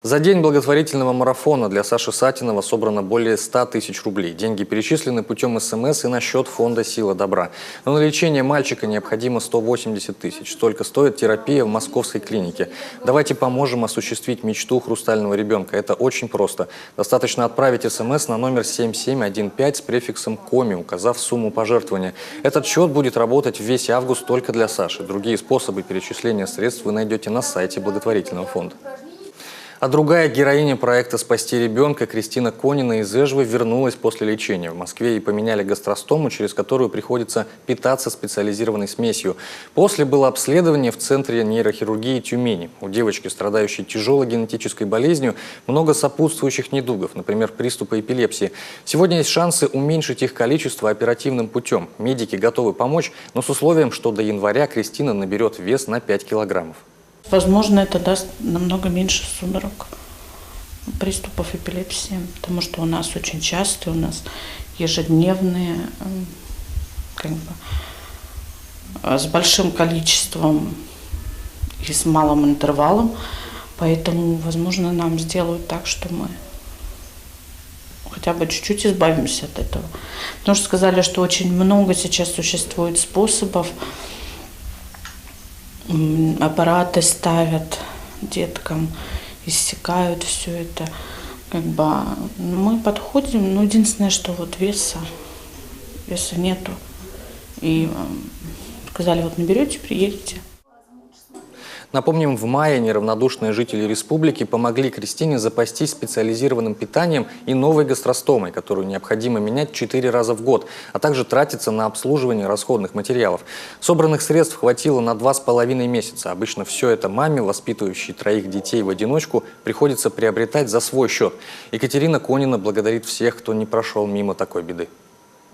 За день благотворительного марафона для Саши Сатинова собрано более 100 тысяч рублей. Деньги перечислены путем СМС и на счет фонда «Сила добра». Но на лечение мальчика необходимо 180 тысяч. Столько стоит терапия в московской клинике. Давайте поможем осуществить мечту хрустального ребенка. Это очень просто. Достаточно отправить СМС на номер 7715 с префиксом «Коми», указав сумму пожертвования. Этот счет будет работать весь август только для Саши. Другие способы перечисления средств вы найдете на сайте благотворительного фонда. А другая героиня проекта «Спасти ребенка» Кристина Конина из Эжвы вернулась после лечения. В Москве ей поменяли гастростому, через которую приходится питаться специализированной смесью. После было обследование в Центре нейрохирургии Тюмени. У девочки, страдающей тяжелой генетической болезнью, много сопутствующих недугов, например, приступы эпилепсии. Сегодня есть шансы уменьшить их количество оперативным путем. Медики готовы помочь, но с условием, что до января Кристина наберет вес на 5 килограммов. Возможно, это даст намного меньше судорог, приступов эпилепсии, потому что у нас очень часто, у нас ежедневные, с большим количеством и с малым интервалом, поэтому, возможно, нам сделают так, что мы хотя бы чуть-чуть избавимся от этого. Потому что сказали, что очень много сейчас существует способов. Аппараты ставят деткам, иссякают все это. Мы подходим, но единственное, что вот веса нету. И сказали, вот наберете, приедете. Напомним, в мае неравнодушные жители республики помогли Кристине запастись специализированным питанием и новой гастростомой, которую необходимо менять 4 раза в год, а также тратиться на обслуживание расходных материалов. Собранных средств хватило на 2,5 месяца. Обычно все это маме, воспитывающей 3 детей в одиночку, приходится приобретать за свой счет. Екатерина Конина благодарит всех, кто не прошел мимо такой беды.